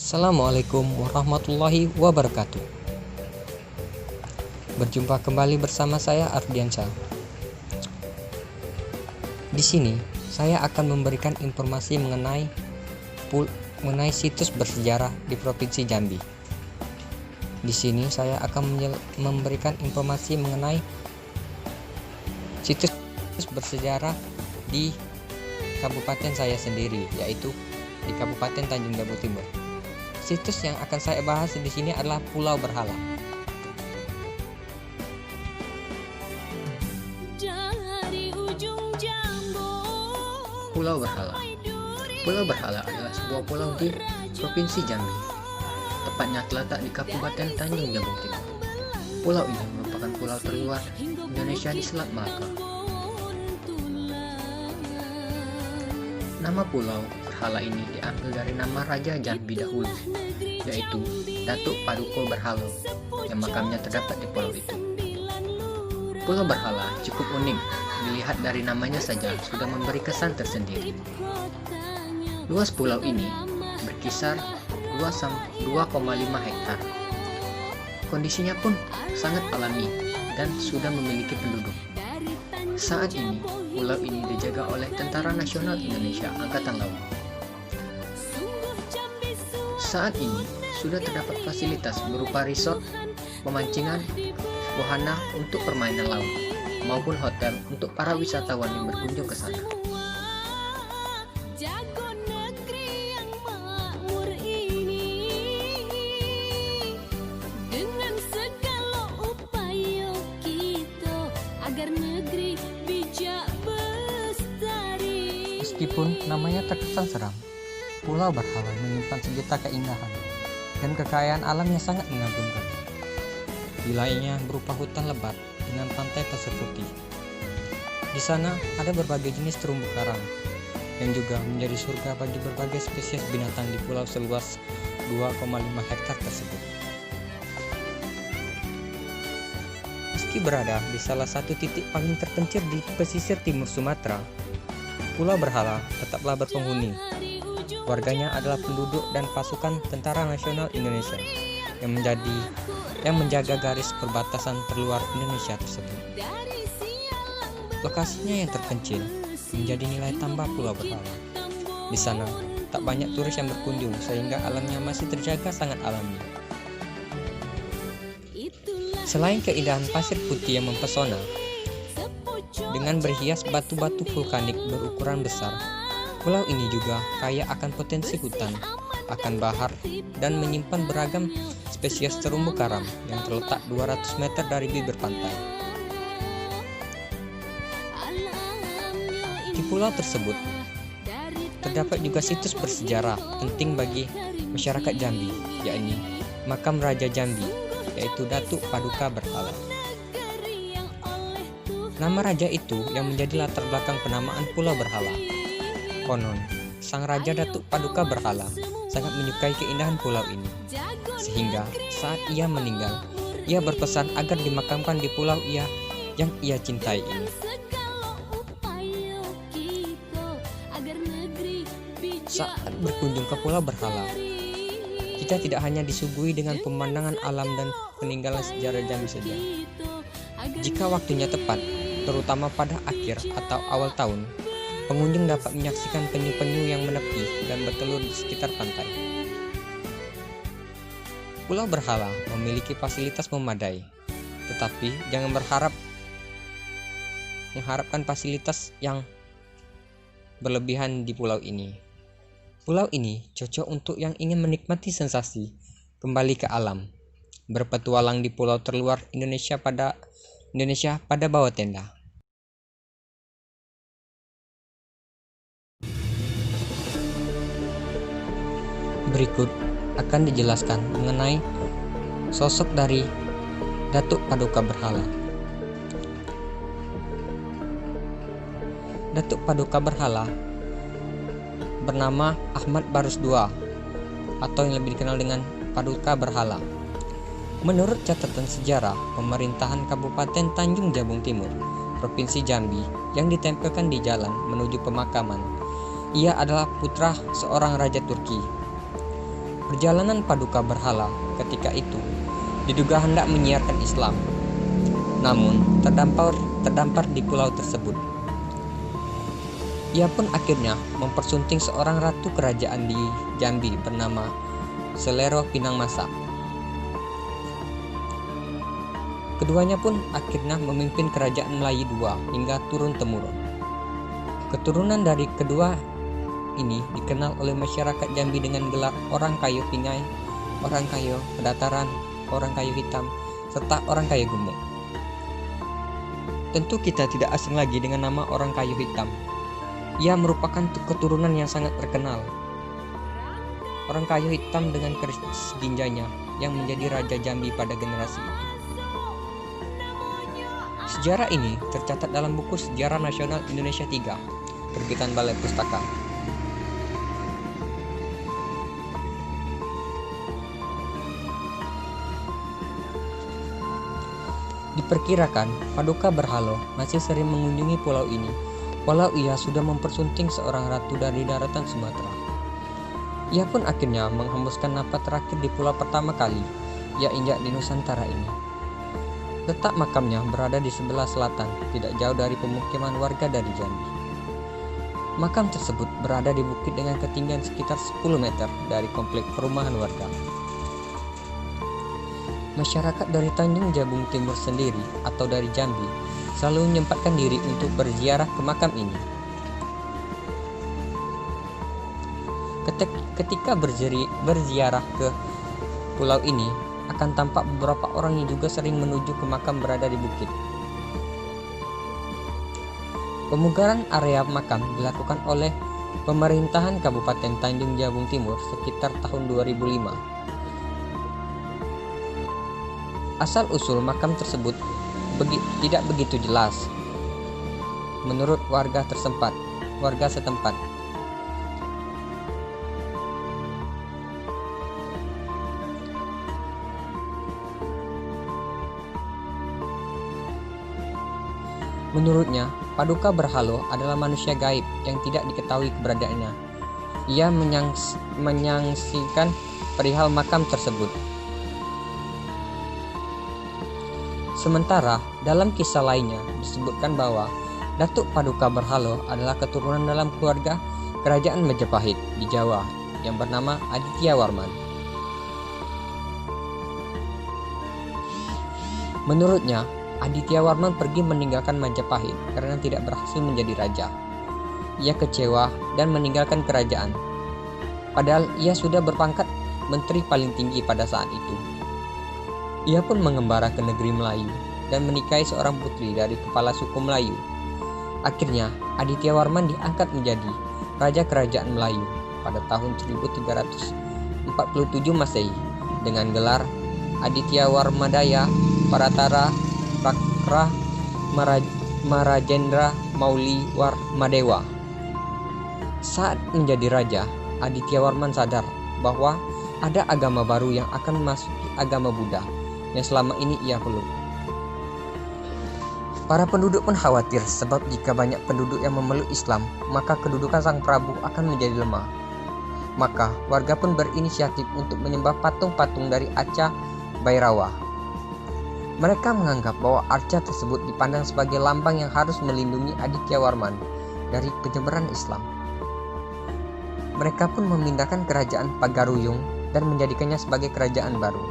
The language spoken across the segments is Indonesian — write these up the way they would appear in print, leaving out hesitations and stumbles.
Assalamualaikum warahmatullahi wabarakatuh. Berjumpa kembali bersama saya Ardiansyah. Di sini saya akan memberikan informasi mengenai situs bersejarah di Provinsi Jambi. Di sini saya akan memberikan informasi mengenai situs bersejarah di kabupaten saya sendiri, yaitu di Kabupaten Tanjung Jabung Timur. Situs yang akan saya bahas di sini adalah Pulau Berhala. Pulau Berhala. Pulau Berhala adalah sebuah pulau di Provinsi Jambi, tepatnya terletak di Kabupaten Tanjung Jabung Timur. Pulau ini merupakan pulau terluar Indonesia di Selat Malaka. Nama Pulau Berhala ini diambil dari nama Raja Jambi dahulu, yaitu Datuk Paduka Berhala, yang makamnya terdapat di pulau itu. Pulau Berhala cukup unik, dilihat dari namanya saja sudah memberi kesan tersendiri. Luas pulau ini berkisar luas 2,5 hektar. Kondisinya pun sangat alami dan sudah memiliki penduduk. Saat ini, pulau ini dijaga oleh Tentara Nasional Indonesia Angkatan Laut. Saat ini sudah terdapat fasilitas berupa resort, pemancingan, wahana untuk permainan laut, maupun hotel untuk para wisatawan yang berkunjung ke sana. Meskipun namanya terkesan seram, Pulau Berhala menyimpan sejuta keindahan dan kekayaan alam yang sangat mengagumkan. Wilayahnya berupa hutan lebat dengan pantai pasir putih. Di sana ada berbagai jenis terumbu karang yang juga menjadi surga bagi berbagai spesies binatang di pulau seluas 2,5 hektar tersebut. Meski berada di salah satu titik paling terpencil di pesisir timur Sumatera, Pulau Berhala tetaplah berpenghuni. Warganya adalah penduduk dan pasukan Tentara Nasional Indonesia yang menjaga garis perbatasan terluar Indonesia tersebut. Lokasinya yang terpencil menjadi nilai tambah Pulau Berhala. Di sana tak banyak turis yang berkunjung sehingga alamnya masih terjaga sangat alami. Selain keindahan pasir putih yang mempesona, dengan berhias batu-batu vulkanik berukuran besar, pulau ini juga kaya akan potensi hutan, akan bahar, dan menyimpan beragam spesies terumbu karang yang terletak 200 meter dari bibir pantai. Di pulau tersebut terdapat juga situs bersejarah penting bagi masyarakat Jambi, yakni makam Raja Jambi, yaitu Datuk Paduka Berhala. Nama raja itu yang menjadi latar belakang penamaan Pulau Berhala. Konon, sang Raja Datuk Paduka Berhala sangat menyukai keindahan pulau ini, sehingga saat ia meninggal, ia berpesan agar dimakamkan di pulau yang ia cintai ini. Saat berkunjung ke Pulau Berhala, kita tidak hanya disuguhi dengan pemandangan alam dan peninggalan sejarah Jambi saja. Jika waktunya tepat, terutama pada akhir atau awal tahun, pengunjung dapat menyaksikan penyu-penyu yang menepi dan bertelur di sekitar pantai. Pulau Berhala memiliki fasilitas memadai, tetapi jangan mengharapkan fasilitas yang berlebihan di pulau ini. Pulau ini cocok untuk yang ingin menikmati sensasi kembali ke alam, berpetualang di pulau terluar Indonesia pada bawah tenda. Berikut akan dijelaskan mengenai sosok dari Datuk Paduka Berhala. Datuk Paduka Berhala bernama Ahmad Barus II, atau yang lebih dikenal dengan Paduka Berhala. Menurut catatan sejarah pemerintahan Kabupaten Tanjung Jabung Timur, Provinsi Jambi, yang ditempelkan di jalan menuju pemakaman, ia adalah putra seorang raja Turki. Perjalanan Paduka Berhala ketika itu diduga hendak menyiarkan Islam, namun terdampar di pulau tersebut. Ia pun akhirnya mempersunting seorang ratu kerajaan di Jambi bernama Selero Pinang Masa. Keduanya pun akhirnya memimpin kerajaan Melayu II hingga turun-temurun. Keturunan dari kedua ini dikenal oleh masyarakat Jambi dengan gelar orang kayu pingai, orang kayu pedataran, orang kayu hitam, serta orang kayu gemuk. Tentu kita tidak asing lagi dengan nama orang kayu hitam. Ia merupakan keturunan yang sangat terkenal. Orang kayu hitam dengan keris ginjanya yang menjadi Raja Jambi pada generasi itu. Sejarah ini tercatat dalam buku Sejarah Nasional Indonesia 3, terbitan Balai Pustaka. Diperkirakan Paduka Berhala masih sering mengunjungi pulau ini, walau ia sudah mempersunting seorang ratu dari daratan Sumatera. Ia pun akhirnya menghembuskan napas terakhir di pulau pertama kali ia injak di Nusantara ini. Letak makamnya berada di sebelah selatan, tidak jauh dari pemukiman warga dari Jambi. Makam tersebut berada di bukit dengan ketinggian sekitar 10 meter dari komplek perumahan warga. Masyarakat dari Tanjung Jabung Timur sendiri atau dari Jambi selalu menyempatkan diri untuk berziarah ke makam ini. Ketika berziarah ke pulau ini, akan tampak beberapa orang yang juga sering menuju ke makam berada di bukit. Pemugaran area makam dilakukan oleh pemerintahan Kabupaten Tanjung Jabung Timur sekitar tahun 2005. Asal-usul makam tersebut tidak begitu jelas menurut warga setempat. Menurutnya, Paduka Berhala adalah manusia gaib yang tidak diketahui keberadaannya. Ia menyaksikan perihal makam tersebut. Sementara dalam kisah lainnya disebutkan bahwa Datuk Paduka Berhala adalah keturunan dalam keluarga kerajaan Majapahit di Jawa yang bernama Aditya Warman. Menurutnya, Aditya Warman pergi meninggalkan Majapahit karena tidak berhasil menjadi raja. Ia kecewa dan meninggalkan kerajaan. Padahal ia sudah berpangkat menteri paling tinggi pada saat itu. Ia pun mengembara ke negeri Melayu dan menikahi seorang putri dari kepala suku Melayu. Akhirnya, Aditya Warman diangkat menjadi Raja Kerajaan Melayu pada tahun 1347 Masehi dengan gelar Aditya Warmadaya Paratara Prakra Marajendra Mauli Warmadewa. Saat menjadi raja, Aditya Warman sadar bahwa ada agama baru yang akan memasuki agama Buddha yang selama ini ia peluk. Para penduduk pun khawatir sebab jika banyak penduduk yang memeluk Islam, maka kedudukan Sang Prabu akan menjadi lemah. Maka warga pun berinisiatif untuk menyembah patung-patung dari Arca Bhairawa. Mereka menganggap bahwa arca tersebut dipandang sebagai lambang yang harus melindungi Aditya Warman dari penyebaran Islam. Mereka pun memindahkan kerajaan Pagaruyung dan menjadikannya sebagai kerajaan baru.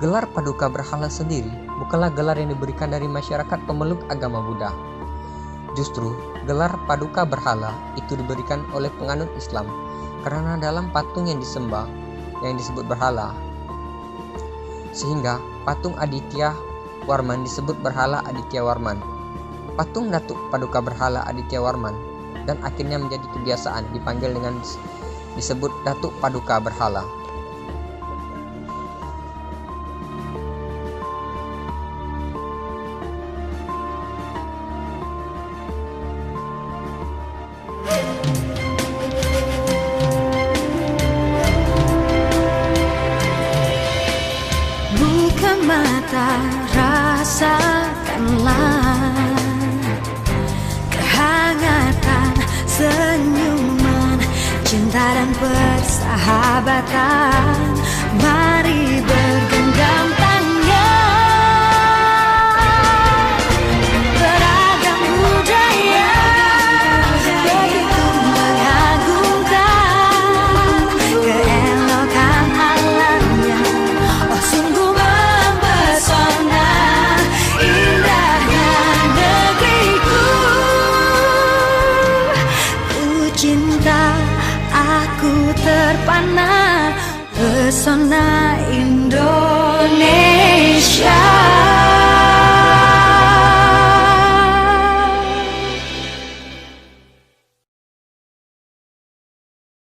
Gelar Paduka Berhala sendiri bukanlah gelar yang diberikan dari masyarakat pemeluk agama Buddha. Justru, gelar Paduka Berhala itu diberikan oleh penganut Islam karena dalam patung yang disembah yang disebut berhala. Sehingga patung Aditya Warman disebut berhala Aditya Warman. Patung Datuk Paduka Berhala Aditya Warman dan akhirnya menjadi kebiasaan dipanggil dengan disebut Datuk Paduka Berhala. Buka mata, rasakanlah kehangatan senyum cinta dan persahabatan, mari bergenggam tangan. Beragam budaya begitu mengagumkan, keelokan alamnya oh sungguh mempesona. Indahnya negeriku, ku cinta, aku terpana pesona.